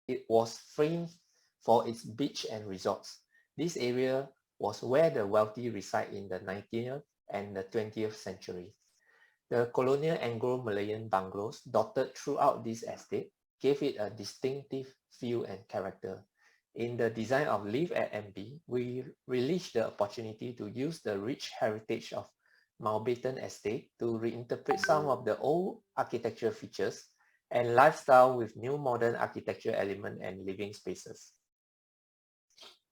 it was famed for its beach and resorts. This area was where the wealthy reside in the 19th and the 20th century. The colonial Anglo-Malayan bungalows dotted throughout this estate gave it a distinctive feel and character. In the design of LIV at MB, we relished the opportunity to use the rich heritage of Mountbatten estate to reinterpret some of the old architecture features and lifestyle with new modern architecture element and living spaces.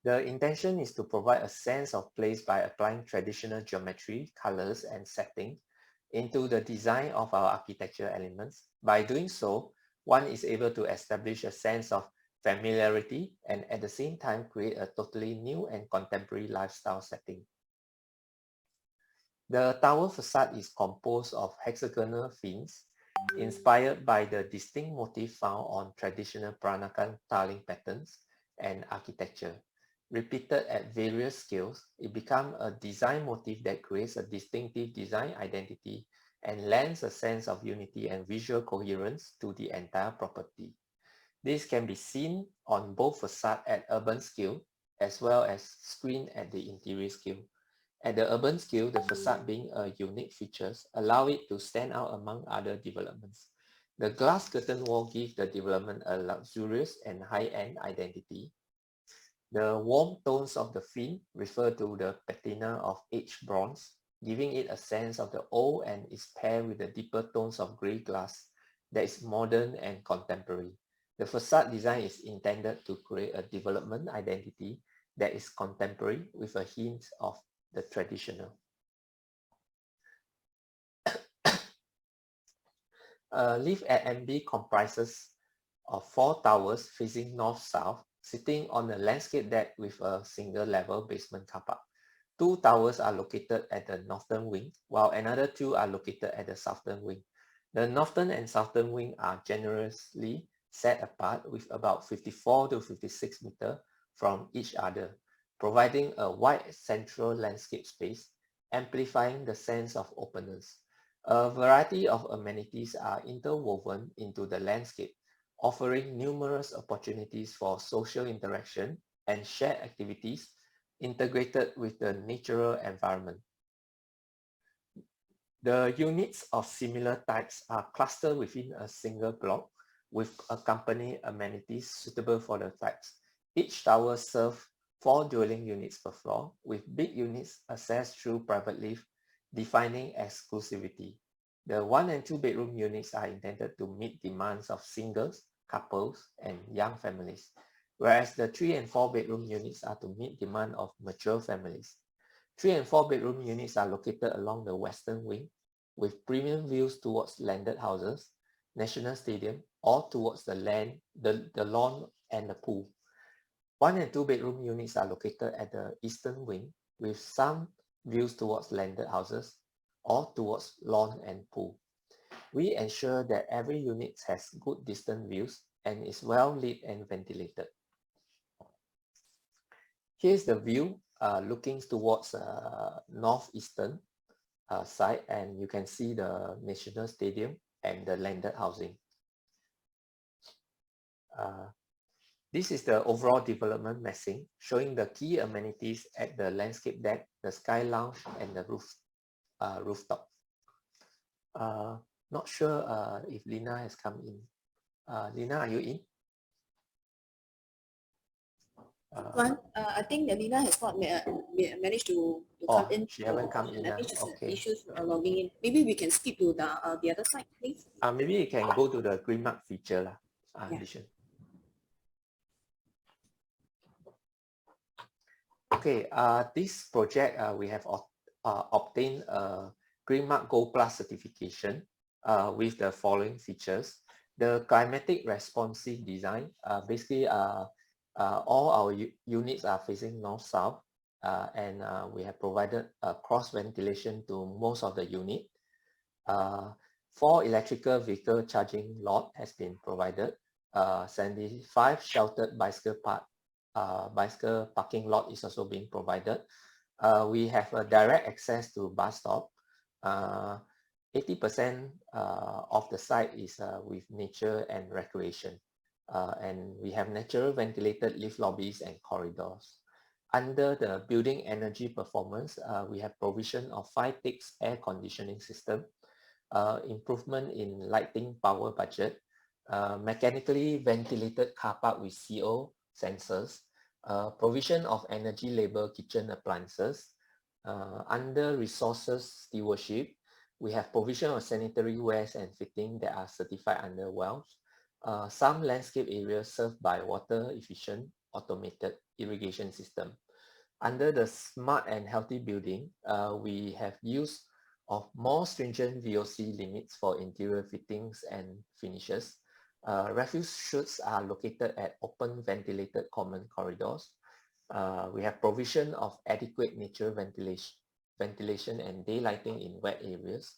The intention is to provide a sense of place by applying traditional geometry, colors, and setting into the design of our architecture elements. By doing so, one is able to establish a sense of familiarity and at the same time create a totally new and contemporary lifestyle setting. The tower facade is composed of hexagonal fins inspired by the distinct motif found on traditional Peranakan tiling patterns and architecture. Repeated at various scales, it becomes a design motif that creates a distinctive design identity and lends a sense of unity and visual coherence to the entire property. This can be seen on both facade at urban scale as well as screen at the interior scale. At the urban scale, the facade being a unique features allow it to stand out among other developments. The glass curtain wall gives the development a luxurious and high-end identity. The warm tones of the fin refer to the patina of aged bronze, giving it a sense of the old and is paired with the deeper tones of grey glass that is modern and contemporary. The facade design is intended to create a development identity that is contemporary with a hint of the traditional. LIV at MB comprises of 4 towers facing north-south, sitting on a landscape deck with a single level basement car park. 2 towers are located at the northern wing, while another 2 are located at the southern wing. The northern and southern wing are generously set apart with about 54 to 56 meters from each other, providing a wide central landscape space, amplifying the sense of openness. A variety of amenities are interwoven into the landscape, offering numerous opportunities for social interaction and shared activities integrated with the natural environment. The units of similar types are clustered within a single block with accompanying amenities suitable for the types. Each tower serves 4 dwelling units per floor, with big units accessed through private lift, defining exclusivity. The 1 and 2 bedroom units are intended to meet demands of singles, couples, and young families, whereas the 3 and 4 bedroom units are to meet demand of mature families. 3 and 4 bedroom units are located along the western wing, with premium views towards landed houses, National Stadium, or towards the lawn and the pool. 1 and 2 bedroom units are located at the eastern wing, with some views towards landed houses or towards lawn and pool. We ensure that every unit has good distant views and is well lit and ventilated. Here's the view looking towards northeastern side, and you can see the National Stadium and the landed housing. This is the overall development massing, showing the key amenities at the landscape deck, the sky lounge, and the rooftop. Not sure if Lina has come in. Lina, are you in? I think that Lina has not managed to come in. She haven't come in. I think she's okay. issues logging in. Maybe we can skip to the other side, please. Maybe you can go to the green mark feature. Addition. Okay, this project we have obtained a Green Mark Gold Plus certification with the following features. The climatic responsive design, basically all our units are facing north-south and we have provided cross ventilation to most of the unit. 4 electrical vehicle charging lot has been provided. 75 sheltered bicycle parking lot is also being provided. We have a direct access to bus stop. 80% of the site is with nature and recreation. and we have natural ventilated lift lobbies and corridors. Under the building energy performance, we have provision of 5-ticks air conditioning system, improvement in lighting power budget, mechanically ventilated car park with CO sensors, provision of energy label kitchen appliances. Under resources stewardship, we have provision of sanitary wares and fitting that are certified under WELL. Some landscape areas served by water efficient automated irrigation system. Under the smart and healthy building, we have use of more stringent VOC limits for interior fittings and finishes. Refuse chutes are located at open ventilated common corridors. We have provision of adequate natural ventilation and daylighting in wet areas.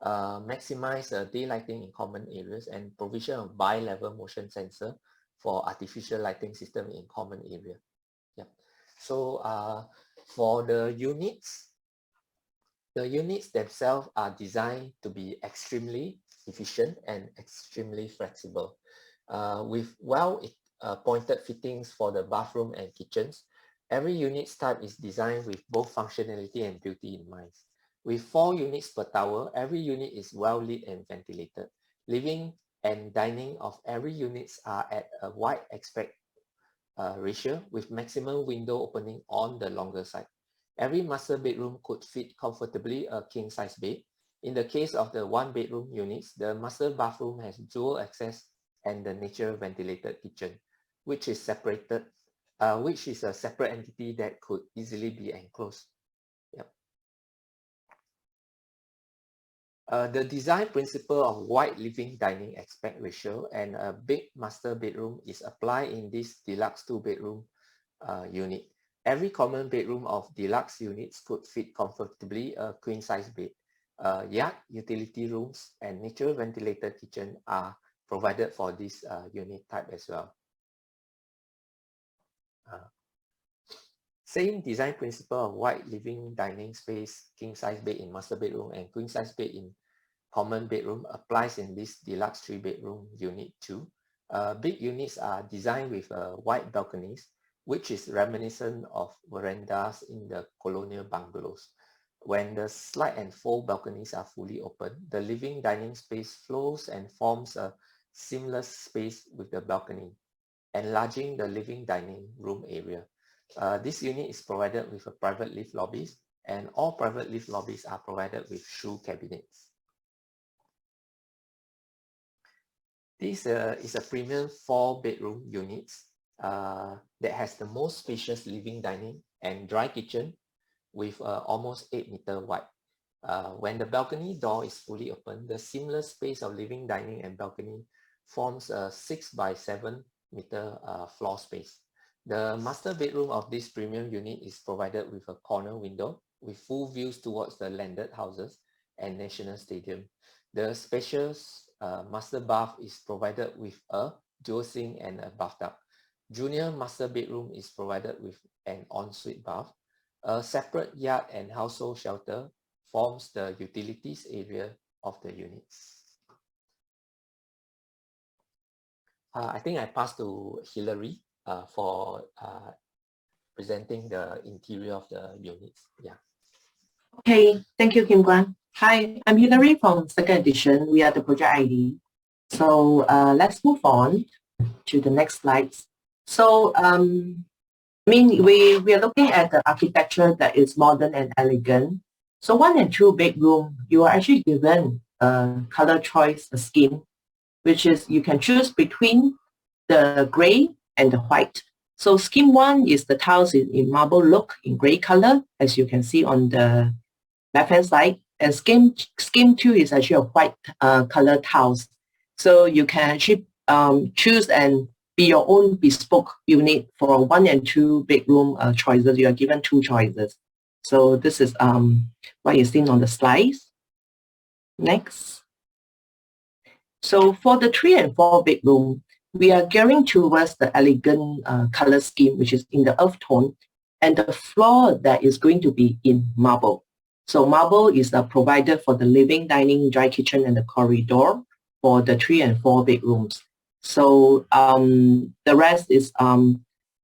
Maximize daylighting in common areas, and provision of bi-level motion sensor for artificial lighting system in common area. Yeah. So for the units themselves are designed to be extremely efficient and extremely flexible, with well-pointed fittings for the bathroom and kitchens. Every unit type is designed with both functionality and beauty in mind. With 4 units per tower, every unit is well lit and ventilated. Living and dining of every units are at a wide aspect ratio with maximum window opening on the longer side. Every master bedroom could fit comfortably a king-size bed. In the case of the 1-bedroom units, the master bathroom has dual access and the natural ventilated kitchen, which is separated, which is a separate entity that could easily be enclosed. Yep. The design principle of wide living dining aspect ratio and a big master bedroom is applied in this deluxe 2-bedroom unit. Every common bedroom of deluxe units could fit comfortably a queen-size bed. Yard, utility rooms, and natural ventilated kitchen are provided for this unit type as well. Same design principle of wide living dining space, king-size bed in master bedroom and queen-size bed in common bedroom applies in this deluxe 3-bedroom unit too. Big units are designed with wide balconies, which is reminiscent of verandas in the colonial bungalows. When the slide and fold balconies are fully open, the living dining space flows and forms a seamless space with the balcony, enlarging the living dining room area. This unit is provided with a private lift lobbies, and all private lift lobbies are provided with shoe cabinets. This is a premium 4-bedroom unit that has the most spacious living dining and dry kitchen with almost 8-meter wide. When the balcony door is fully open, the seamless space of living dining and balcony forms a 6 by 7-meter floor space. The master bedroom of this premium unit is provided with a corner window with full views towards the landed houses and National Stadium. The spacious master bath is provided with a dual sink and a bathtub. Junior master bedroom is provided with an ensuite bath. A separate yard and household shelter forms the utilities area of the units. I think I pass to Hilary for presenting the interior of the units. Yeah. Okay, thank you, Kim-Guan. Hi, I'm Hilary from second edition. We are the project ID. So let's move on to the next slides. So we are looking at the architecture that is modern and elegant. So 1 and 2 bedroom, you are actually given a color choice scheme, which is you can choose between the gray and the white. So scheme 1 is the tiles in marble look in gray color, as you can see on the left-hand side. And scheme 2 is actually a white color tiles. So you can actually choose and be your own bespoke unit for 1 and 2 bedroom choices. You are given 2 choices. So this is what is seen on the slides. Next. So for the 3 and 4 bedroom, we are gearing towards the elegant color scheme, which is in the earth tone, and the floor that is going to be in marble. So marble is provided for the living, dining, dry kitchen, and the corridor for the 3 and 4 bedrooms. So the rest is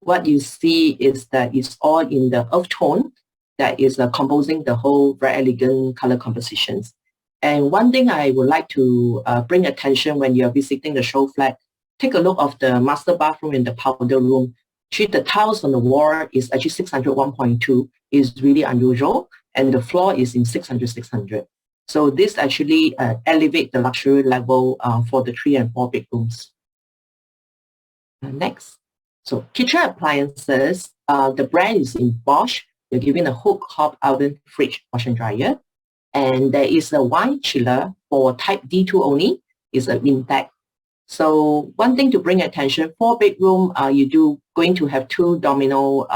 what you see is that it's all in the earth tone that is composing the whole very elegant color compositions. And one thing I would like to bring attention when you're visiting the show flat, take a look of the master bathroom in the powder room. Actually, the tiles on the wall is actually 600 1.2, is really unusual, and the floor is in 600. So this actually elevate the luxury level for the 3 and 4 bedrooms. Next, so kitchen appliances, the brand is in Bosch. You're giving a hook, hob, oven, fridge, wash and dryer. And there is a wine chiller for type D2 only, is an intact. So one thing to bring attention, 4 bedroom, going to have 2 domino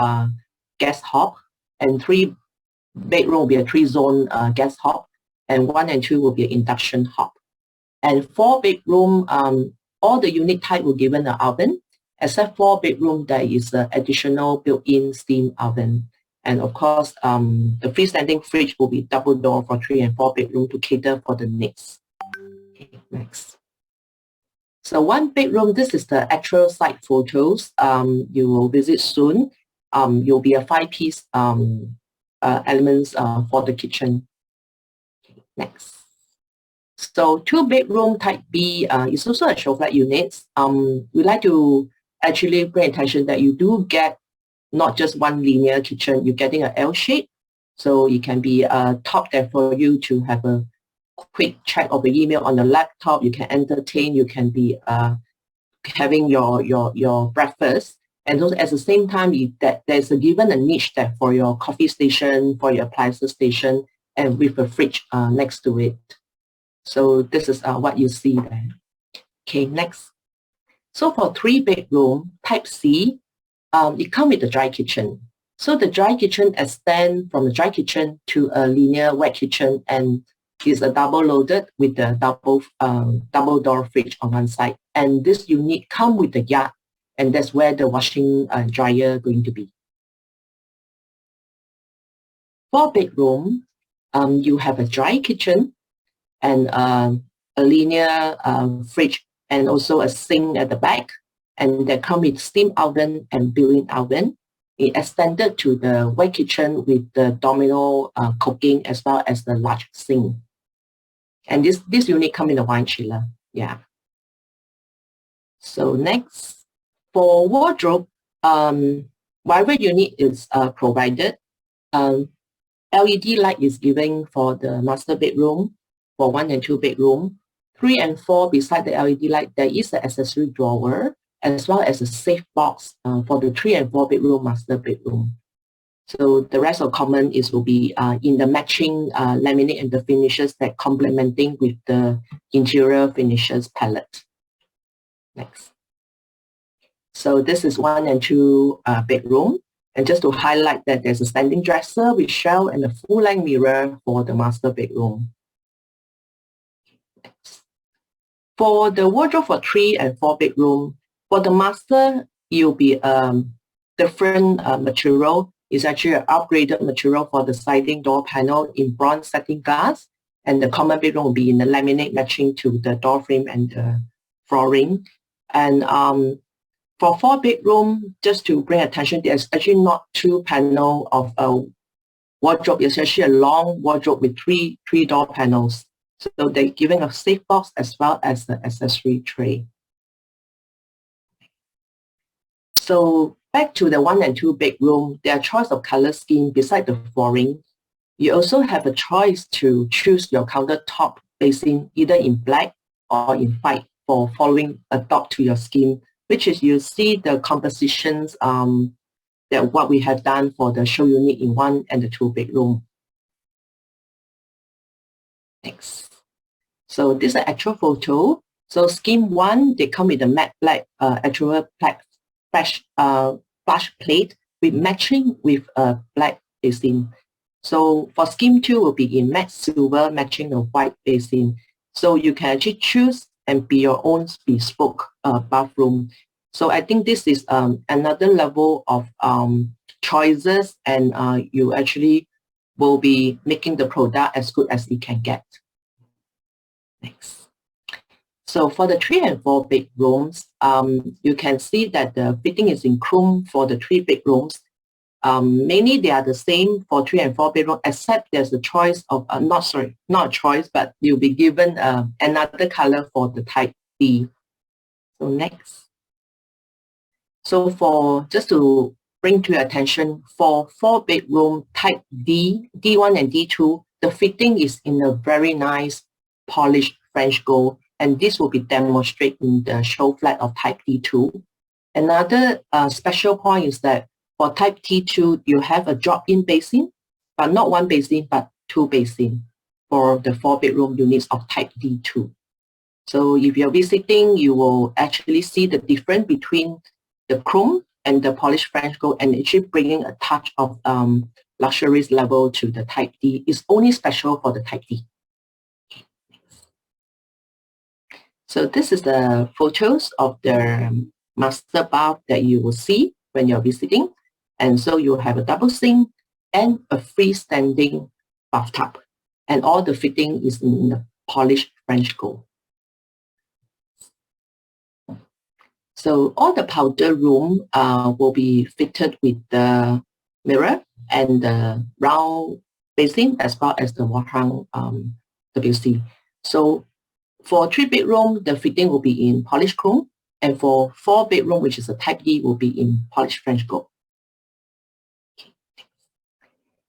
gas hob, and 3 bedroom will be a 3-zone gas hob, and 1 and 2 will be an induction hob. And 4 bedroom, all the unit type were given an oven, except 4 bedroom, there is an additional built-in steam oven. And of course, the freestanding fridge will be double door for 3 and 4 bedroom to cater for the needs. Okay, next. So 1 bedroom, this is the actual site photos. You will visit soon. You'll be a 5-piece elements for the kitchen. Okay, next. So 2 bedroom type B is also a show flat unit. We like to actually bring attention that you do get not just one linear kitchen, you're getting an L shape. So it can be a top there for you to have a quick check of the email on the laptop. You can entertain, you can be having your breakfast. And also at the same time, there's a given a niche there for your coffee station, for your appliances station, and with a fridge next to it. So this is what you see there. Okay, next. So for 3 bedroom, type C, it comes with a dry kitchen. So the dry kitchen extends from the dry kitchen to a linear wet kitchen, and is a double loaded with the double door fridge on one side. And this unit comes with the yard, and that's where the washing dryer going to be. 4 bedroom, you have a dry kitchen and a linear fridge, and also a sink at the back. And they come with steam oven and built-in oven. It extended to the wet kitchen with the domino cooking as well as the large sink. And this unit comes in a wine chiller. Yeah. So next, for wardrobe, whatever unit is provided, LED light is given for the master bedroom, for 1 and 2 bedroom. 3 and 4, beside the LED light, there is an accessory drawer, as well as a safe box for the 3 and 4 bedroom master bedroom. So the rest of common will be in the matching laminate and the finishes that complementing with the interior finishes palette. Next. So this is 1 and 2 bedroom. And just to highlight that there's a standing dresser with shelf and a full-length mirror for the master bedroom. Next. For the wardrobe for 3 and 4 bedroom, for the master, you'll be different material. It's actually an upgraded material for the sliding door panel in bronze satin glass, and the common bedroom will be in the laminate matching to the door frame and the flooring. And for 4 bedroom, just to bring attention, there's actually not 2 panel of a wardrobe. It's actually a long wardrobe with three door panels. So they're giving a safe box as well as the accessory tray. So back to the 1 and 2 bedroom, there are choice of color scheme beside the flooring. You also have a choice to choose your countertop facing either in black or in white for following adopt to your scheme, which is you see the compositions that what we have done for the show unit in 1 and the 2 bedroom. Next. So this is an actual photo. So scheme 1, they come with a matte black actual flash plate with matching with a black facing. So for scheme 2 will be in matte silver matching the white facing. So you can actually choose and be your own bespoke bathroom. So I think this is another level of choices, and you actually will be making the product as good as it can get. Next. So for the 3 and 4 bedrooms, you can see that the fitting is in chrome for the 3 bedrooms. Mainly they are the same for 3 and 4 bedroom, except there's a choice of, not a choice, but you'll be given another color for the type D. So next. So for, just to bring to your attention, for 4 bedroom type D, D1 and D2, the fitting is in a very nice polished French gold, and this will be demonstrated in the show flat of type D2. Another special point is that for type T2, you have a drop-in basin, but not 1 basin, but 2 basin for the 4 bedroom units of type D2. So if you're visiting, you will actually see the difference between the chrome and the polished French gold, and actually bringing a touch of luxurious level to the type D. It's only special for the type D. So this is the photos of the master bath that you will see when you're visiting. And so you have a double sink and a freestanding bathtub. And all the fitting is in the polished French gold. So all the powder room will be fitted with the mirror and the round basin, as well as the washhang WC. So for 3 bedroom, the fitting will be in polished chrome, and for 4 bedroom, which is a type D, will be in polished French gold.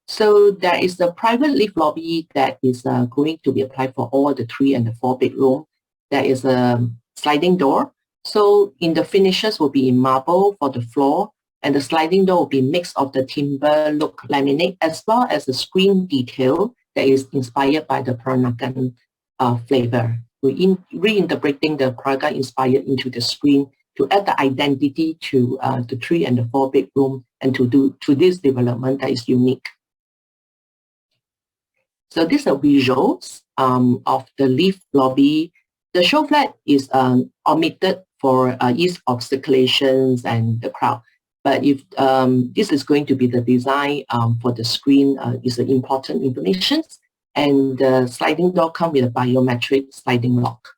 So there is the private lift lobby that is going to be applied for all the 3 and the 4 bedroom. There is a sliding door. So in the finishes will be in marble for the floor, and the sliding door will be mix of the timber look laminate, as well as the screen detail that is inspired by the Peranakan flavor. We're reinterpreting the Peranakan inspired into the screen to add the identity to the 3 and the 4 bedroom, and to this development that is unique. So these are visuals of the lift lobby. The show flat is omitted for ease of circulations and the crowd. But if this is going to be the design for the screen, is an important information. And the sliding door comes with a biometric sliding lock.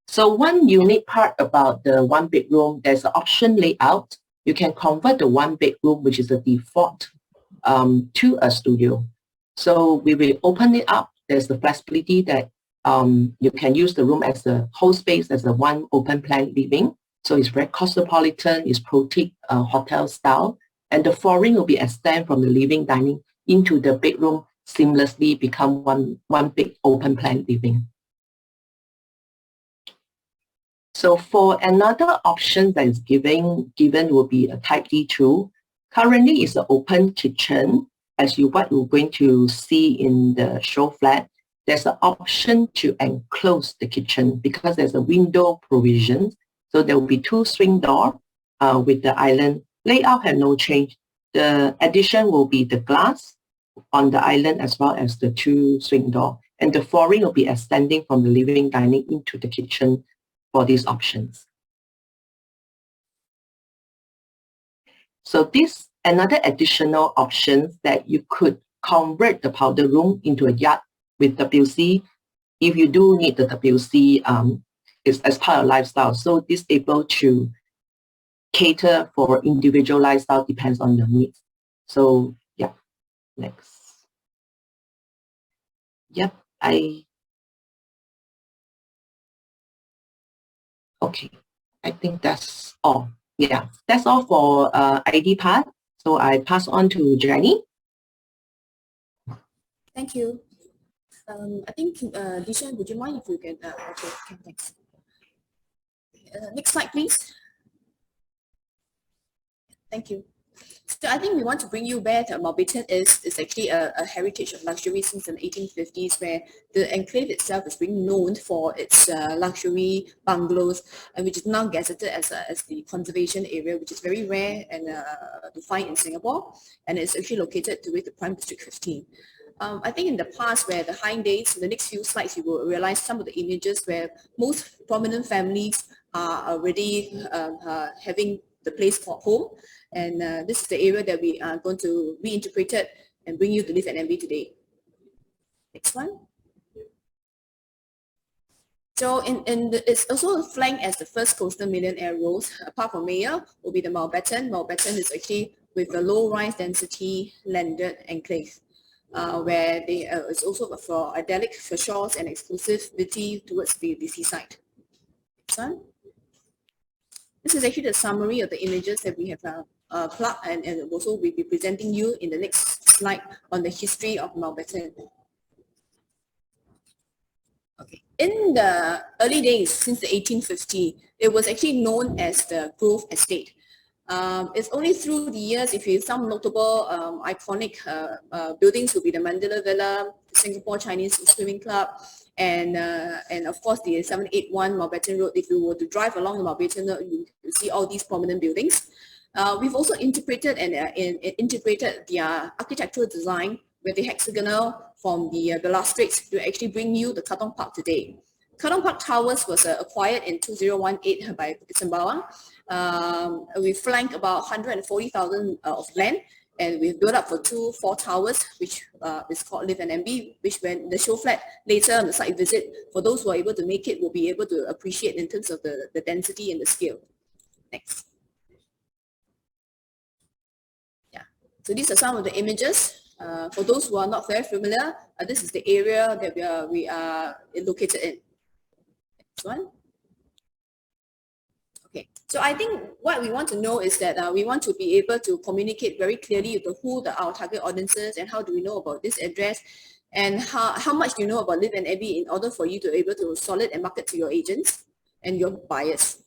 So one unique part about the 1 bedroom, there's an option layout. You can convert the 1 bedroom, which is the default, to a studio. So we will open it up. There's the flexibility that you can use the room as a whole space as a one open plan living. So it's very cosmopolitan, it's boutique hotel style, and the flooring will be extended from the living dining into the bedroom, seamlessly become one big open plan living. So for another option that is given will be a type D2. Currently, it's an open kitchen, as what you're going to see in the show flat. There's an option to enclose the kitchen because there's a window provision. So there will be 2 swing doors with the island. Layout has no change. The addition will be the glass on the island as well as the 2 swing doors. And the flooring will be extending from the living dining into the kitchen for these options. So this another additional option that you could convert the powder room into a yard with WC. If you do need the WC, it's as part of lifestyle. So this able to cater for individual lifestyle, depends on your needs. So yeah, next. Yep, okay, I think that's all. Yeah, that's all for ID part. So I pass on to Jenny. Thank you. I think, Dishan, would you mind if you can, okay, thanks. Next slide, please. Thank you. So I think we want to bring you where Mountbatten is actually a heritage of luxury since the 1850s, where the enclave itself is being known for its luxury bungalows, and which is now gazetted as the conservation area, which is very rare and to find in Singapore, and it's actually located with the Prime District 15. I think in the past, where the high days, in the next few slides, you will realize some of the images where most prominent families are already having the place for home. And this is the area that we are going to reinterpret it and bring you to LIV and MV today. Next one. So it's also flanked as the first coastal millionaire roads. Apart from Mayor, will be the Mountbatten. Mountbatten is actually with a low rise density landed enclave, where it's also for idyllic for shores and exclusivity towards the seaside. Next one. This is actually the summary of the images that we have plugged, and also we'll be presenting you in the next slide on the history of Mountbatten. Okay. In the early days, since the 1850, it was actually known as the Grove Estate. It's only through the years, if you some notable iconic buildings will be the Mandela Villa, the Singapore Chinese Swimming Club, and of course the 781 Mountbatten Road. If you were to drive along the Mountbatten Road, you see all these prominent buildings. We've also integrated integrated their architectural design with the hexagonal from the Lauch Straits to actually bring you the Katong Park today. Katong Park Towers was acquired in 2018 by Sembawang. We flank about 140,000 of land, and we've built up for 4 towers, which is called LIV and MB, which when the show flat later on the site visit, for those who are able to make it, will be able to appreciate in terms of the density and the scale. Next. Yeah, so these are some of the images. For those who are not very familiar, this is the area that we are located in. Next one. Okay, so I think what we want to know is that we want to be able to communicate very clearly with who our target audiences, and how do we know about this address, and how much do you know about LIV and MB in order for you to be able to sell it and market to your agents and your buyers.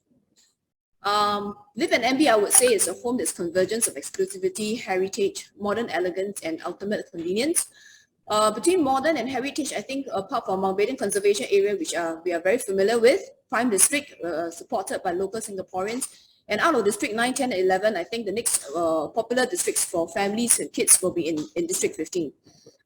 LIV and MB, I would say, is a home that's convergence of exclusivity, heritage, modern elegance, and ultimate convenience. Between modern and heritage, I think apart from Mountbatten Conservation Area, which we are very familiar with, Prime District, supported by local Singaporeans, and out of District 9, 10, and 11, I think the next popular districts for families and kids will be in District 15.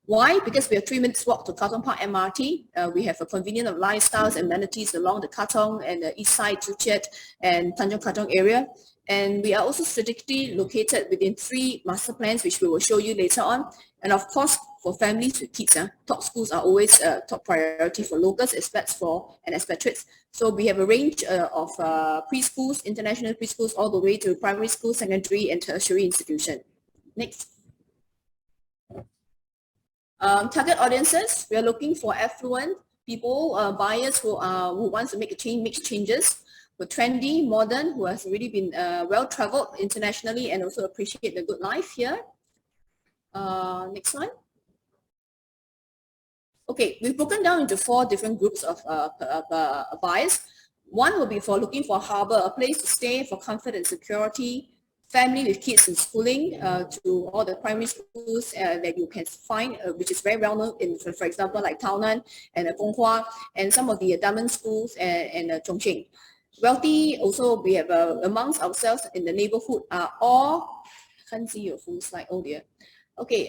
Why? Because we have 3 minutes walk to Katong Park MRT. We have a convenient of lifestyles and amenities along the Katong and the east side, 𝐤𝐿𝐴 and Tanjong Katong area. And we are also strategically located within 3 master plans, which we will show you later on. And of course, for families with kids, top schools are always top priority for locals, expats and expatriates. So we have a range of preschools, international preschools, all the way to primary school, secondary, and tertiary institution. Next. Target audiences, we are looking for affluent people, buyers who want to make changes, for trendy, modern, who has really been well-traveled internationally and also appreciate the good life here. Next one. Okay, we've broken down into 4 different groups of buyers. One will be for looking for a harbor, a place to stay for comfort and security, family with kids in schooling, to all the primary schools that you can find, which is very well known in, for example, like Dunman and 𝐒𝐿𝐴𝐭, and some of the Dunman schools and Cheng. Wealthy, also we have amongst ourselves in the neighborhood are all, I can't see your full slide, oh dear. Okay,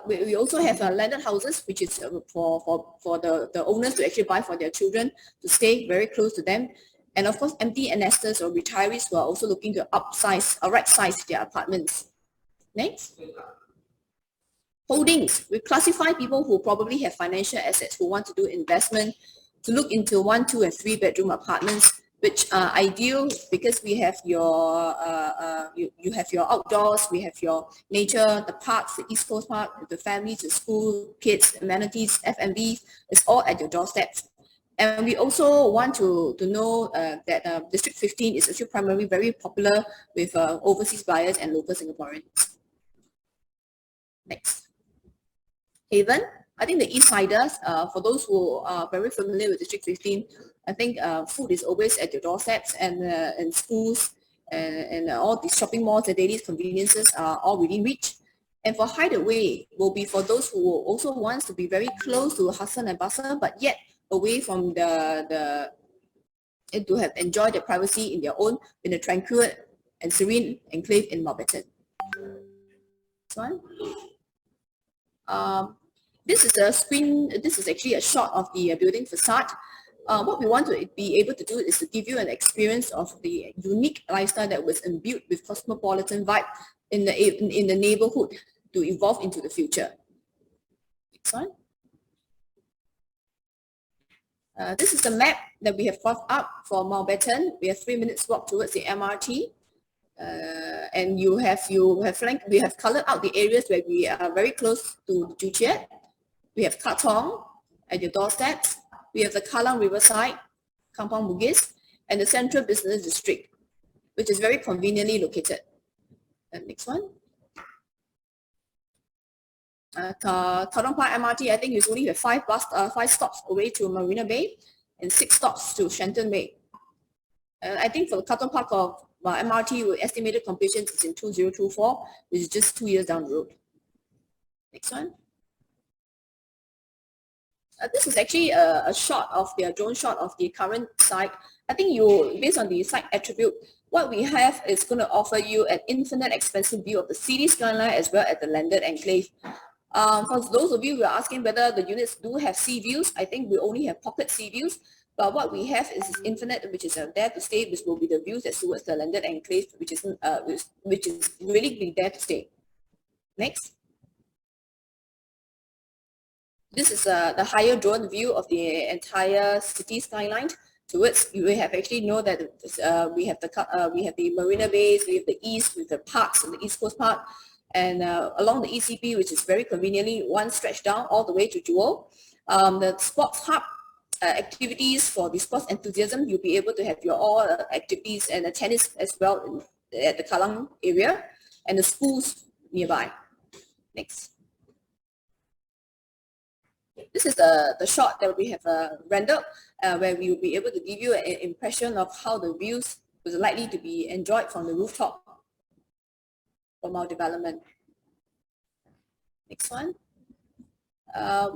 we also have landed houses, which is for the owners to actually buy for their children to stay very close to them. And of course, empty nesters or retirees who are also looking to upsize or right-size their apartments. Next. Holdings. We classify people who probably have financial assets, who want to do investment, to look into 1, 2, and 3 bedroom apartments, which are ideal because we have your you have your outdoors, we have your nature, the parks, the East Coast Park, the families, the school, kids, amenities, F&B, it's all at your doorstep. And we also want to know that District 15 is actually primarily very popular with overseas buyers and local Singaporeans. Next. Haven. I think the East Siders, for those who are very familiar with District 15, I think food is always at your doorsteps, and schools and all these shopping malls and daily conveniences are all within reach. And for Hideaway will be for those who also wants to be very close to hustle and bustle, but yet away from to have enjoyed their privacy in their own, in a tranquil and serene enclave in Mountbatten. This one. This is a screen. This is actually a shot of the building facade. What we want to be able to do is to give you an experience of the unique lifestyle that was imbued with cosmopolitan vibe in the neighborhood to evolve into the future. Next one. This is the map that we have got up for Mountbatten. We have 3 minutes walk towards the MRT. And we have colored out the areas where we are very close to 𝐒𝐿𝐦𝐭. We have Katong at your doorstep. We have the Kallang Riverside, Kampong Bugis, and the Central Business District, which is very conveniently located. Next one. Katong Park MRT, I think you only have 5 stops away to Marina Bay and 6 stops to Shenton Bay. I think for the Katong Park of MRT, with estimated completion is in 2024, which is just 2 years down the road. Next one. This is actually a shot of the drone shot of the current site. I think based on the site attribute, what we have is going to offer you an infinite expansive view of the city skyline as well as the landed enclave. For those of you who are asking whether the units do have sea views, I think we only have pocket sea views. But what we have is infinite, which is there to stay, which will be the views that's towards the landed enclave, which is really there to stay. Next. This is the higher drone view of the entire city skyline. Towards we have actually know that we have the Marina Bays, we have the east with the parks and the East Coast Park, and along the ECP, which is very conveniently one stretch down all the way to 𝐿𝐴𝐿. The sports hub activities for the sports enthusiasm, you'll be able to have your all activities and the tennis as well at the Kallang area, and the schools nearby. Next. This is the shot that we have rendered, where we will be able to give you an impression of how the views was likely to be enjoyed from the rooftop from our development. Next one.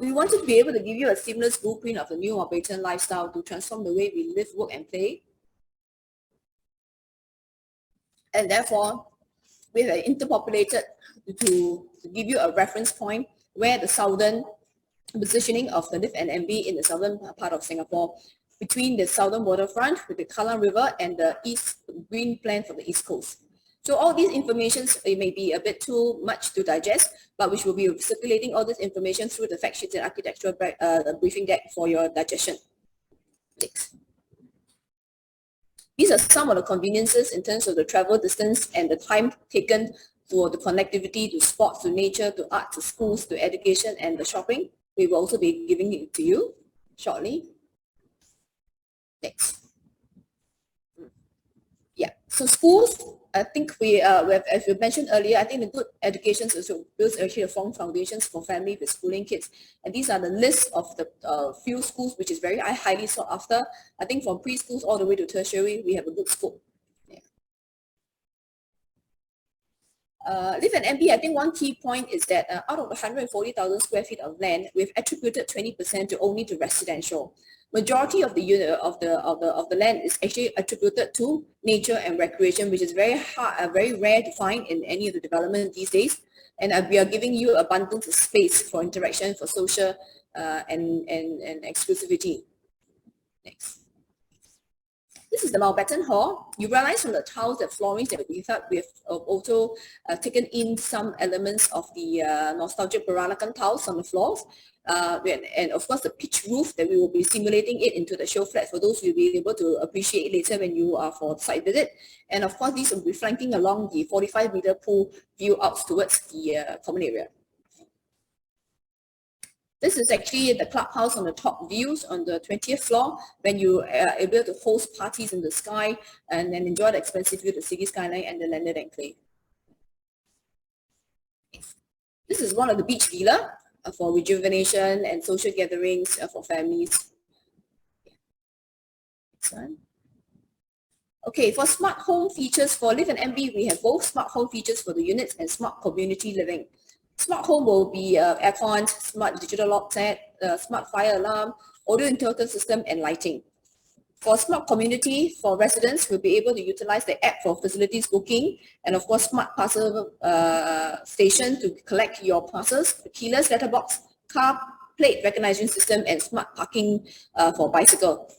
We wanted to be able to give you a seamless blueprint of the new Mountbatten lifestyle to transform the way we live, work, and play. And therefore, we have interpopulated to give you a reference point where the southern positioning of the LIV and MB in the southern part of Singapore, between the southern waterfront with the Kallang River and the east green plan for the east coast. So all these informations, it may be a bit too much to digest, but which will be circulating all this information through the fact sheets and architectural briefing deck for your digestion. Next. These are some of the conveniences in terms of the travel distance and the time taken for the connectivity to sports, to nature, to art, to schools, to education, and the shopping. We will also be giving it to you shortly. Next. Yeah, so schools, I think we have, as we mentioned earlier, I think the good education also builds actually a strong foundations for family with schooling kids. And these are the list of the few schools which is very highly sought after. I think from preschools all the way to tertiary, we have a good scope. LIV and MB, I think one key point is that out of the 140,000 square feet of land, we've attributed 20% to only to residential. Majority of the unit of the land is actually attributed to nature and recreation, which is very rare to find in any of the development these days. And we are giving you abundance of space for interaction, for social and exclusivity. Next. This is the Mountbatten Hall. You realize from the tiles and floorings that we have also taken in some elements of the nostalgic Peranakan tiles on the floors. And of course the pitch roof that we will be simulating it into the show flat for those who will be able to appreciate later when you are for the site visit. And of course these will be flanking along the 45-meter pool view out towards the common area. This is actually the clubhouse on the top views on the 20th floor when you are able to host parties in the sky and then enjoy the expansive view of the city skyline and the landed enclave. This is one of the beach villa for rejuvenation and social gatherings for families. Next one. Okay, for smart home features for LIV and MB, we have both smart home features for the units and smart community living. Smart home will be aircon, smart digital lock set, smart fire alarm, audio intelligence system, and lighting. For smart community, for residents, we'll be able to utilize the app for facilities booking, and of course, smart parcel station to collect your parcels, keyless letterbox, car plate recognition system, and smart parking for bicycle.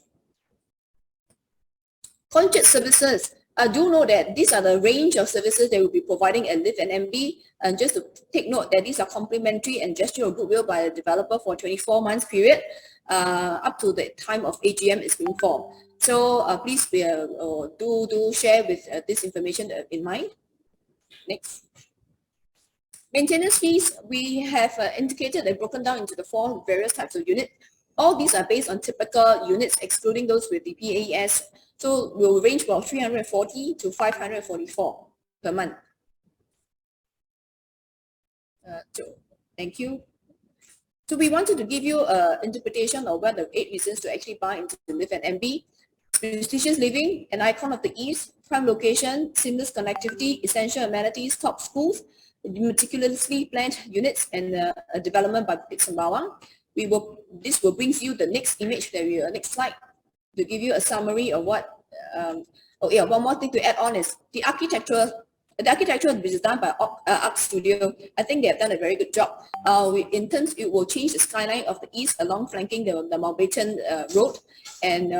Concert services. do know that these are the range of services they will be providing at LIV and MB. And just to take note that these are complimentary and gesture of goodwill by the developer for 24 months period up to the time of AGM is being formed. So please do share with this information in mind. Next. Maintenance fees, we have indicated and broken down into the 4 various types of units. All these are based on typical units, excluding those with the PAES. So will range from 340 to 544 per month. Thank you. So we wanted to give you an interpretation of what the 8 reasons to actually buy into the LIV and MB. Prestigious living, an icon of the East, prime location, seamless connectivity, essential amenities, top schools, meticulously planned units, and a development by Bukit Sembawang. This will bring you the next image that next slide to give you a summary of what. One more thing to add on is the architecture. The architecture is done by Arc Studio. I think they have done a very good job. In terms, it will change the skyline of the east along flanking the Mountbatten road, and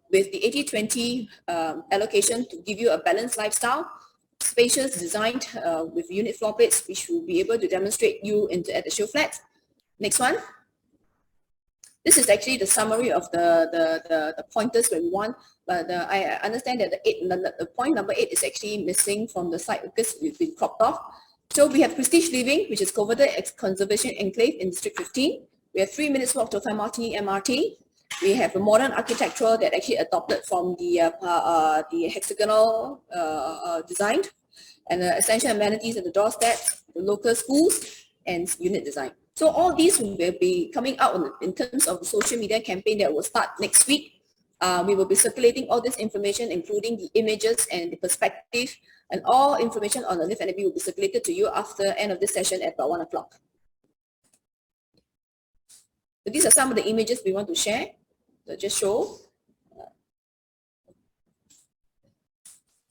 with the 80-20 allocation to give you a balanced lifestyle, spacious designed with unit floor plates, which will be able to demonstrate you at the show flat. Next one. This is actually the summary of the pointers that we want, but I understand that the point number 8 is actually missing from the site because it's been cropped off. So we have Prestige Living, which is coveted as Conservation Enclave in District 15. We have 3 minutes walk to MRT. We have a modern architecture that actually adopted from the hexagonal design, and essential amenities at the doorstep, the local schools, and unit design. So all these will be coming out in terms of the social media campaign that will start next week. We will be circulating all this information, including the images and the perspective, and all information on the LIV and MB will be circulated to you after end of this session at about 1 o'clock. So these are some of the images we want to share. So just show.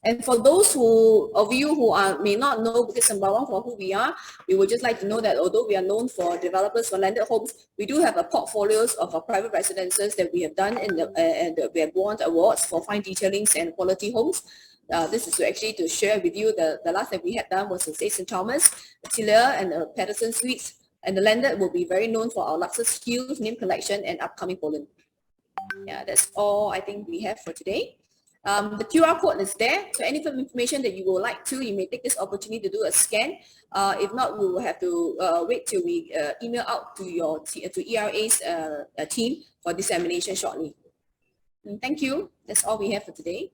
And for those of you who may not know Bukit Sembawang for who we are, we would just like to know that although we are known for developers for landed homes, we do have a portfolios of our private residences that we have done and we have won awards for fine detailings and quality homes. This is actually to share with you the last that we had done was in St. Thomas, Tilia, and Patterson Suites. And the landed will be very known for our Luxus Skills, name collection, and upcoming Poland. Yeah, that's all I think we have for today. The QR code is there, so any information that you would like to, you may take this opportunity to do a scan. If not, we will have to wait till we email out to ERA's team for dissemination shortly. And thank you. That's all we have for today.